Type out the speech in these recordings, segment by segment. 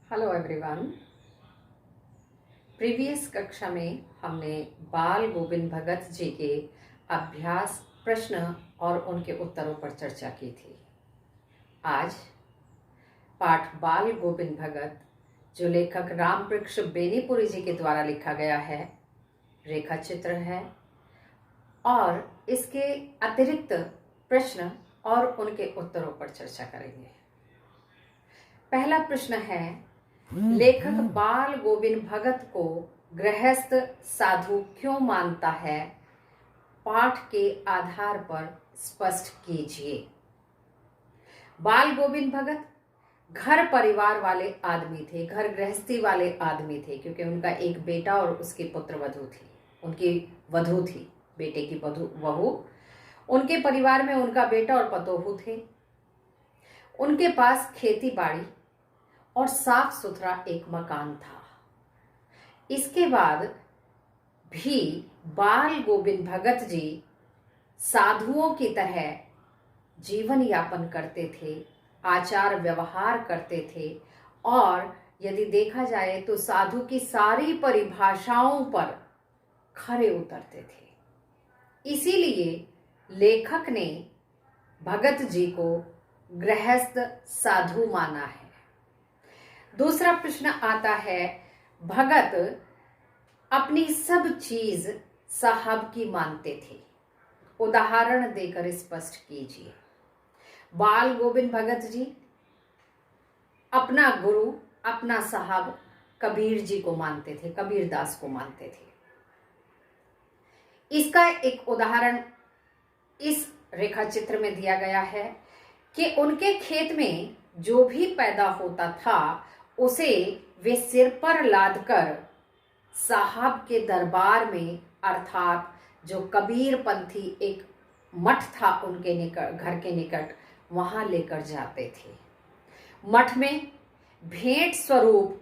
Hello everyone. Previous कक्षा में हमने बाल गोविंद भगत जी के अभ्यास प्रश्न और उनके उत्तरों पर चर्चा की थी। आज पाठ बाल गोविंद भगत जो लेखक रामवृक्ष बेनीपुरी जी के द्वारा लिखा गया है, रेखा चित्र है और इसके अतिरिक्त प्रश्न और उनके उत्तरों पर चर्चा करेंगे। पहला प्रश्न है, लेखक बाल गोविंद भगत को गृहस्थ साधु क्यों मानता है? पाठ के आधार पर स्पष्ट कीजिए। बाल गोविंद भगत घर परिवार वाले आदमी थे, घर गृहस्थी वाले आदमी थे, क्योंकि उनका एक बेटा और उसकी पुत्र वधू थी, उनकी वधू थी, बेटे की वहू। उनके परिवार में उनका बेटा और पतोहू थे। उनके पास खेती बाड़ी और साफ सुथरा एक मकान था। इसके बाद भी बाल गोविंद भगत जी साधुओं की तरह जीवन यापन करते थे, आचार व्यवहार करते थे और यदि देखा जाए तो साधु की सारी परिभाषाओं पर खरे उतरते थे। इसीलिए लेखक ने भगत जी को गृहस्थ साधु माना है। दूसरा प्रश्न आता है, भगत अपनी सब चीज साहब की मानते थे, उदाहरण देकर स्पष्ट कीजिए। बाल गोविंद भगत जी अपना गुरु, अपना साहब कबीर जी को मानते थे, कबीर दास को मानते थे। इसका एक उदाहरण इस रेखा चित्र में दिया गया है कि उनके खेत में जो भी पैदा होता था उसे वे सिर पर लादकर साहब के दरबार में, अर्थात जो कबीर पंथी एक मठ था उनके घर के निकट, वहां लेकर जाते थे। मठ में भेंट स्वरूप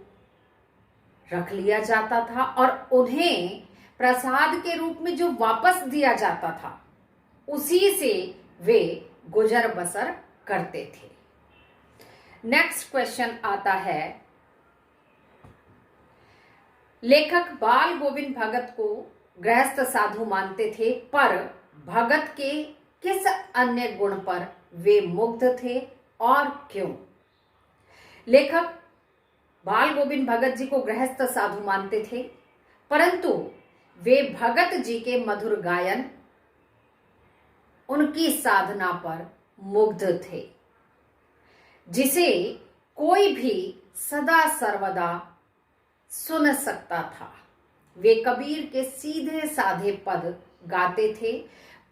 रख लिया जाता था और उन्हें प्रसाद के रूप में जो वापस दिया जाता था उसी से वे गुजर बसर करते थे। नेक्स्ट क्वेश्चन आता है, लेखक बाल गोविंद भगत को गृहस्थ साधु मानते थे, पर भगत के किस अन्य गुण पर वे मुग्ध थे और क्यों? लेखक बाल गोविंद भगत जी को गृहस्थ साधु मानते थे, परंतु वे भगत जी के मधुर गायन, उनकी साधना पर मुग्ध थे, जिसे कोई भी सदा सर्वदा सुन सकता था। वे कबीर के सीधे साधे पद गाते थे,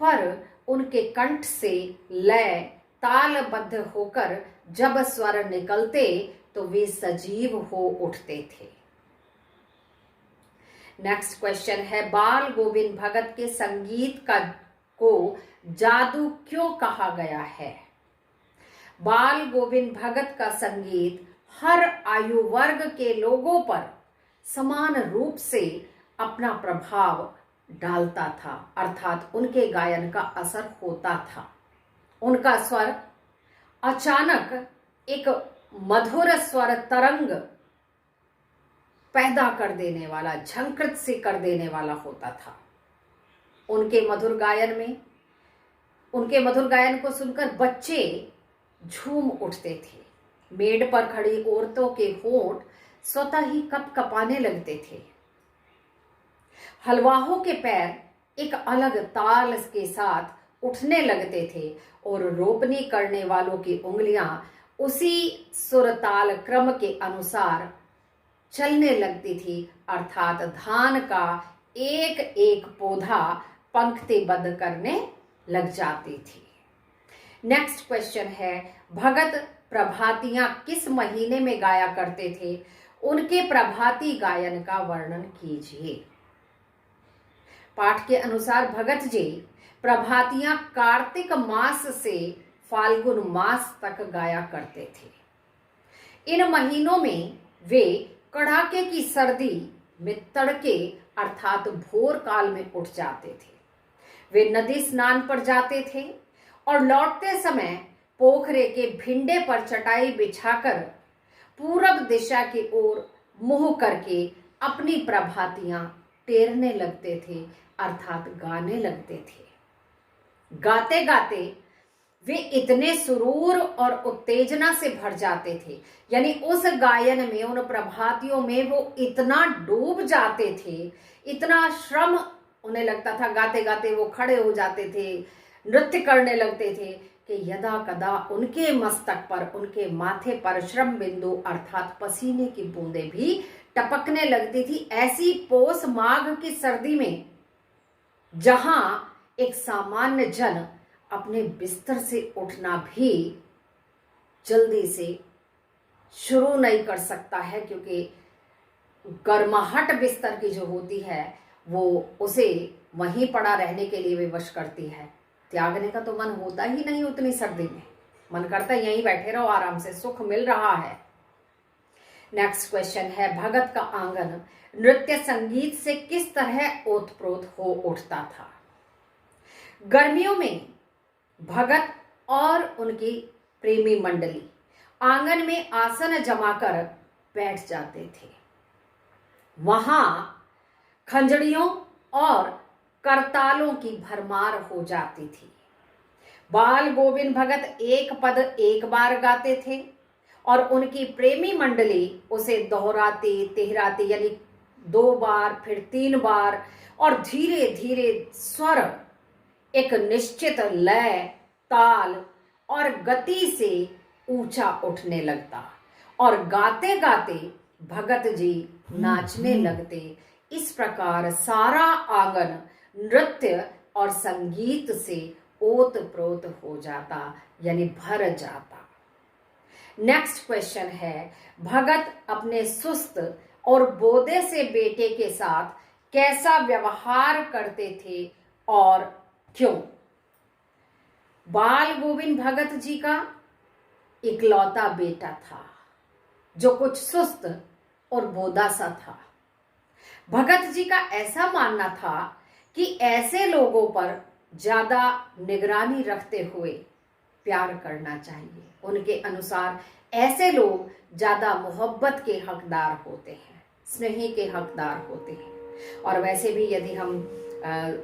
पर उनके कंठ से लय तालबद्ध होकर जब स्वर निकलते तो वे सजीव हो उठते थे। नेक्स्ट क्वेश्चन है, बाल गोविंद भगत के संगीत को जादू क्यों कहा गया है? बाल गोविंद भगत का संगीत हर आयु वर्ग के लोगों पर समान रूप से अपना प्रभाव डालता था, अर्थात उनके गायन का असर होता था। उनका स्वर अचानक एक मधुर स्वर तरंग पैदा कर देने वाला, झंकृत से कर देने वाला होता था। उनके मधुर गायन को सुनकर बच्चे झूम उठते थे। मेड़ पर खड़ी औरतों के होंठ स्वतः ही कपकपाने लगते थे। हलवाहों के पैर एक अलग ताल के साथ उठने लगते थे और रोपनी करने वालों की उंगलियां उसी सुरताल क्रम के अनुसार चलने लगती थी, अर्थात धान का एक एक पौधा पंक्तिबद्ध करने लग जाती थी। नेक्स्ट क्वेश्चन है, भगत प्रभातियां किस महीने में गाया करते थे? उनके प्रभाती गायन का वर्णन कीजिए। पाठ के अनुसार भगत जी प्रभातियां कार्तिक मास से फाल्गुन मास तक गाया करते थे। इन महीनों में वे कड़ाके की सर्दी में तड़के अर्थात भोर काल में उठ जाते थे। वे नदी स्नान पर जाते थे और लौटते समय पोखरे के भिंडे पर चटाई बिछाकर पूरब दिशा की ओर मुंह करके अपनी प्रभातियां टेरने लगते थे, अर्थात गाने लगते थे। गाते गाते वे इतने सुरूर और उत्तेजना से भर जाते थे, यानी उस गायन में, उन प्रभातियों में वो इतना डूब जाते थे, इतना श्रम उन्हें लगता था। गाते गाते वो खड़े हो जाते थे, नृत्य करने लगते थे कि यदा कदा उनके मस्तक पर, उनके माथे पर श्रम बिंदु अर्थात पसीने की बूंदें भी टपकने लगती थी। ऐसी पौष माघ की सर्दी में जहां एक सामान्य जन अपने बिस्तर से उठना भी जल्दी से शुरू नहीं कर सकता है, क्योंकि गर्माहट बिस्तर की जो होती है वो उसे वहीं पड़ा रहने के लिए विवश करती है। त्यागने का तो मन होता ही नहीं उतनी सर्दी में, मन करता है यहीं बैठे रहो, आराम से सुख मिल रहा है। नेक्स्ट क्वेश्चन है, भगत का आंगन नृत्य संगीत से किस तरह ओतप्रोत हो उठता था? गर्मियों में भगत और उनकी प्रेमी मंडली आंगन में आसन जमाकर बैठ जाते थे। वहां खंजड़ियों और करतालों की भरमार हो जाती थी। बाल गोविंद भगत एक पद एक बार गाते थे और उनकी प्रेमी मंडली उसे दोहराती तिहराती, यानी 2 बार फिर 3 बार, और धीरे धीरे स्वर एक निश्चित लय, ताल और गति से ऊंचा उठने लगता और गाते गाते भगत जी नाचने लगते। इस प्रकार सारा आंगन नृत्य और संगीत से ओतप्रोत हो जाता, यानी भर जाता। नेक्स्ट क्वेश्चन है, भगत अपने सुस्त और बोदे से बेटे के साथ कैसा व्यवहार करते थे और क्यों? बाल गोविंद भगत जी का इकलौता बेटा था जो कुछ सुस्त और बोदा सा था। भगत जी का ऐसा मानना था कि ऐसे लोगों पर ज्यादा निगरानी रखते हुए प्यार करना चाहिए। उनके अनुसार ऐसे लोग ज्यादा मोहब्बत के हकदार होते हैं, स्नेही के हकदार होते हैं। और वैसे भी यदि हम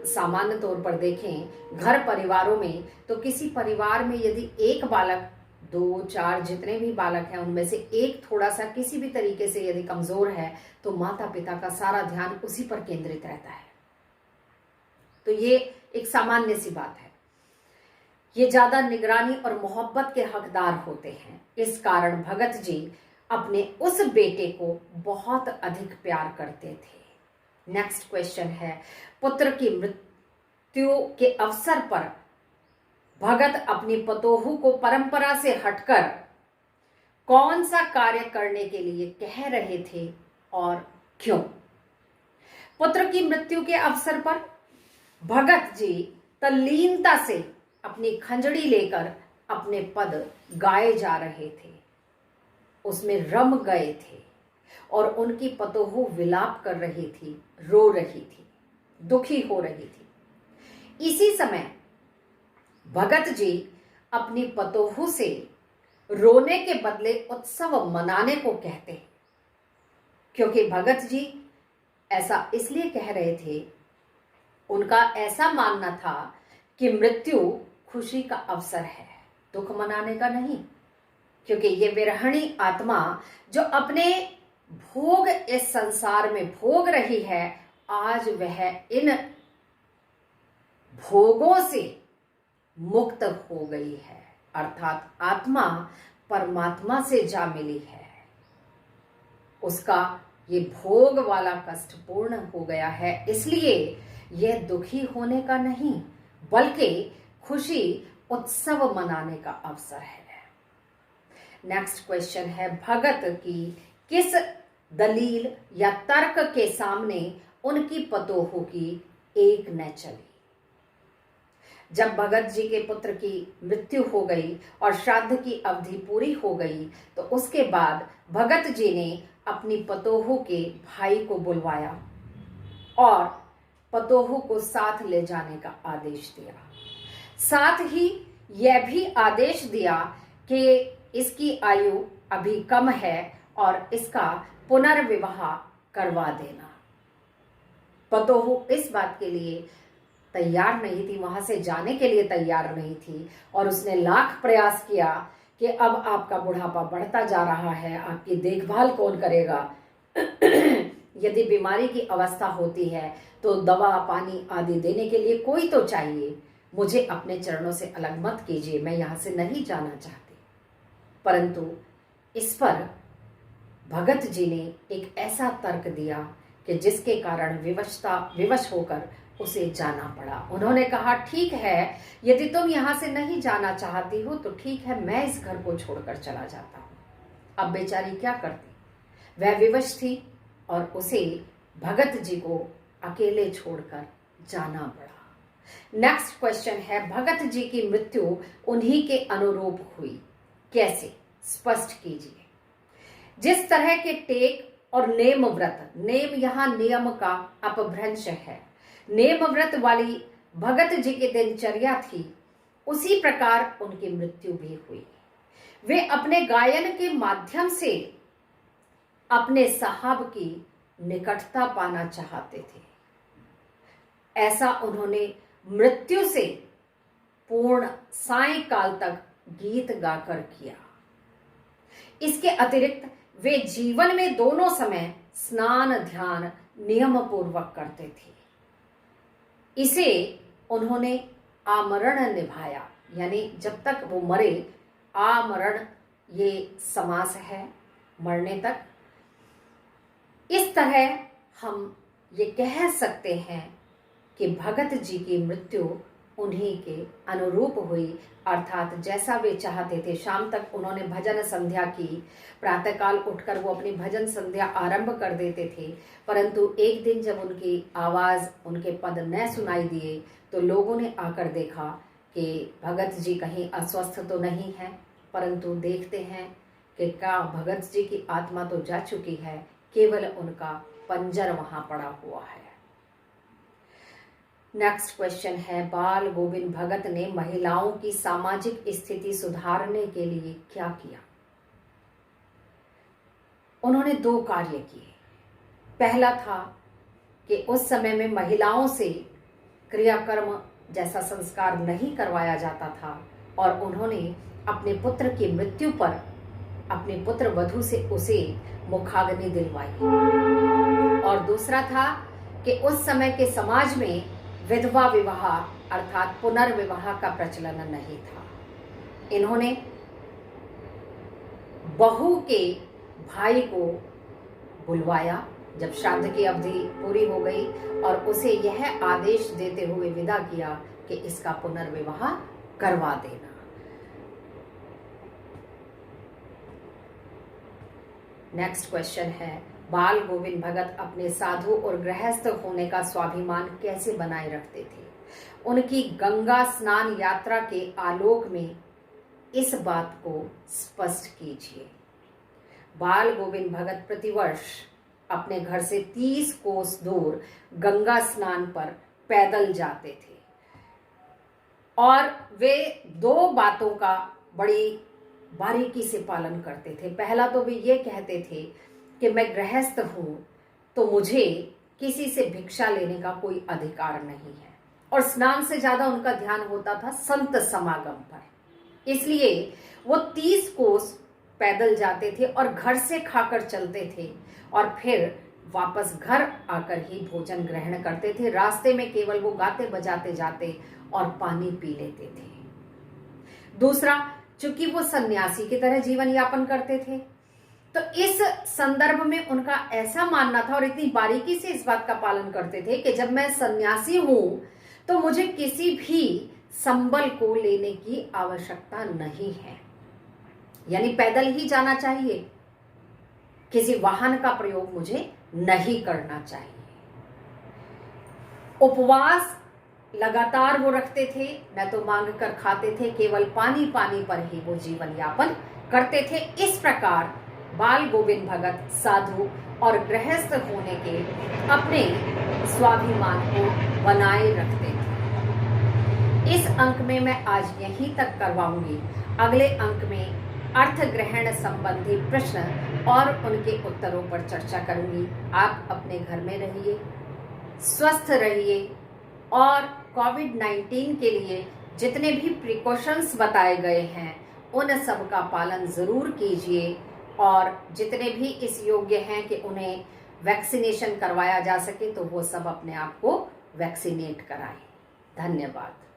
सामान्य तौर पर देखें घर परिवारों में, तो किसी परिवार में यदि एक बालक, 2, 4 जितने भी बालक हैं उनमें से एक थोड़ा सा किसी भी तरीके से यदि कमजोर है तो माता पिता का सारा ध्यान उसी पर केंद्रित रहता है। तो ये एक सामान्य सी बात है। ये ज्यादा निगरानी और मोहब्बत के हकदार होते हैं। इस कारण भगत जी अपने उस बेटे को बहुत अधिक प्यार करते थे। नेक्स्ट क्वेश्चन है, पुत्र की मृत्यु के अवसर पर भगत अपनी पतोहू को परंपरा से हटकर कौन सा कार्य करने के लिए कह रहे थे और क्यों? पुत्र की मृत्यु के अवसर पर भगत जी तल्लीनता से अपनी खंजड़ी लेकर अपने पद गाए जा रहे थे, उसमें रम गए थे और उनकी पतोहू विलाप कर रही थी, रो रही थी, दुखी हो रही थी। इसी समय भगत जी अपनी पतोहू से रोने के बदले उत्सव मनाने को कहते हैं, क्योंकि भगत जी ऐसा इसलिए कह रहे थे, उनका ऐसा मानना था कि मृत्यु खुशी का अवसर है, दुख मनाने का नहीं। क्योंकि ये विरहणी आत्मा जो अपने भोग इस संसार में भोग रही है, आज वह इन भोगों से मुक्त हो गई है, अर्थात आत्मा परमात्मा से जा मिली है। उसका ये भोग वाला कष्ट पूर्ण हो गया है, इसलिए यह दुखी होने का नहीं बल्कि खुशी उत्सव मनाने का अवसर है। नेक्स्ट क्वेश्चन है, भगत की किस दलील या तर्क के सामने उनकी पतोहू की एक न चली? जब भगत जी के पुत्र की मृत्यु हो गई और श्राद्ध की अवधि पूरी हो गई, तो उसके बाद भगत जी ने अपनी पतोहू के भाई को बुलवाया और पतोहू को साथ ले जाने का आदेश दिया। साथ ही यह भी आदेश दिया कि इसकी आयु अभी कम है और इसका पुनर्विवाह करवा देना। पतोहू इस बात के लिए तैयार नहीं थी, वहां से जाने के लिए तैयार नहीं थी, और उसने लाख प्रयास किया कि अब आपका बुढ़ापा बढ़ता जा रहा है, आपकी देखभाल कौन करेगा? यदि बीमारी की अवस्था होती है तो दवा पानी आदि देने के लिए कोई तो चाहिए। मुझे अपने चरणों से अलग मत कीजिए, मैं यहाँ से नहीं जाना चाहती। परंतु इस पर भगत जी ने एक ऐसा तर्क दिया कि जिसके कारण विवश होकर उसे जाना पड़ा। उन्होंने कहा, ठीक है, यदि तुम यहाँ से नहीं जाना चाहती हो तो ठीक है, मैं इस घर को छोड़कर चला जाता हूँ। अब बेचारी क्या करती, वह विवश थी और उसे भगत जी को अकेले छोड़कर जाना पड़ा। नेक्स्ट क्वेश्चन है, भगत जी की मृत्यु उन्हीं के अनुरूप हुई, कैसे? स्पष्ट कीजिए। जिस तरह के टेक और नेम व्रत, नेम यहाँ नियम का अपभ्रंश है, नेम व्रत वाली भगत जी की दिनचर्या थी, उसी प्रकार उनकी मृत्यु भी हुई। वे अपने गायन के माध्यम से अपने साहब की निकटता पाना चाहते थे। ऐसा उन्होंने मृत्यु से पूर्ण सायंकाल तक गीत गाकर किया। इसके अतिरिक्त वे जीवन में दोनों समय स्नान ध्यान नियम पूर्वक करते थे। इसे उन्होंने आमरण निभाया, यानी जब तक वो मरे, आमरण ये समास है, मरने तक। इस तरह हम ये कह सकते हैं कि भगत जी की मृत्यु उन्हीं के अनुरूप हुई, अर्थात जैसा वे चाहते थे। शाम तक उन्होंने भजन संध्या की, प्रातःकाल उठकर वो अपनी भजन संध्या आरंभ कर देते थे, परंतु एक दिन जब उनकी आवाज़, उनके पद न सुनाई दिए तो लोगों ने आकर देखा कि भगत जी कहीं अस्वस्थ तो नहीं है, परंतु देखते हैं कि क्या भगत जी की आत्मा तो जा चुकी है, केवल उनका पंजर वहां पड़ा हुआ है। नेक्स्ट क्वेश्चन है, बाल गोविंद भगत ने महिलाओं की सामाजिक स्थिति सुधारने के लिए क्या किया? उन्होंने 2 कार्य किए। पहला था कि उस समय में महिलाओं से क्रियाकर्म जैसा संस्कार नहीं करवाया जाता था, और उन्होंने अपने पुत्र की मृत्यु पर अपने पुत्र वधू से उसे मुखाग्नि दिलवाई। और दूसरा था कि उस समय के समाज में विधवा विवाह अर्थात पुनर्विवाह का प्रचलन नहीं था। इन्होंने बहू के भाई को बुलवाया जब श्राद्ध की अवधि पूरी हो गई, और उसे यह आदेश देते हुए विदा किया कि इसका पुनर्विवाह करवा देना। नेक्स्ट क्वेश्चन है, बाल गोविंद भगत अपने साधु और गृहस्थ होने का स्वाभिमान कैसे बनाए रखते थे? उनकी गंगा स्नान यात्रा के आलोक में इस बात को स्पष्ट कीजिए। बाल गोविंद भगत प्रतिवर्ष अपने घर से 30 कोस दूर गंगा स्नान पर पैदल जाते थे, और वे 2 बातों का बड़ी बारीकी से पालन करते थे। पहला तो वे ये कहते थे कि मैं गृहस्थ हूं तो मुझे किसी से भिक्षा लेने का कोई अधिकार नहीं है, और स्नान से ज्यादा उनका ध्यान होता था संत समागम पर। इसलिए वो 30 कोस पैदल जाते थे और घर से खाकर चलते थे, और फिर वापस घर आकर ही भोजन ग्रहण करते थे। रास्ते में केवल वो गाते बजाते जाते और पानी पी लेते थे। दूसरा, चूंकि वो सन्यासी की तरह जीवन यापन करते थे, तो इस संदर्भ में उनका ऐसा मानना था और इतनी बारीकी से इस बात का पालन करते थे कि जब मैं सन्यासी हूं तो मुझे किसी भी संबल को लेने की आवश्यकता नहीं है, यानी पैदल ही जाना चाहिए, किसी वाहन का प्रयोग मुझे नहीं करना चाहिए। उपवास लगातार वो रखते थे, न तो मांग कर खाते थे, केवल पानी पानी पर ही वो जीवन यापन करते थे। इस प्रकार बाल गोविंद भगत साधु और गृहस्थ होने के अपने स्वाभिमान को बनाए रखते थे। इस अंक में मैं आज यहीं तक करवाऊंगी। अगले अंक में अर्थ ग्रहण संबंधी प्रश्न और उनके उत्तरों पर चर्चा करूंगी। आप अपने घर में रहिए, स्वस्थ रहिए और कोविड-19 के लिए जितने भी प्रिकॉशंस बताए गए हैं उन सब का पालन जरूर कीजिए और जितने भी इस योग्य हैं कि उन्हें वैक्सीनेशन करवाया जा सके तो वो सब अपने आप को वैक्सीनेट कराएं। धन्यवाद।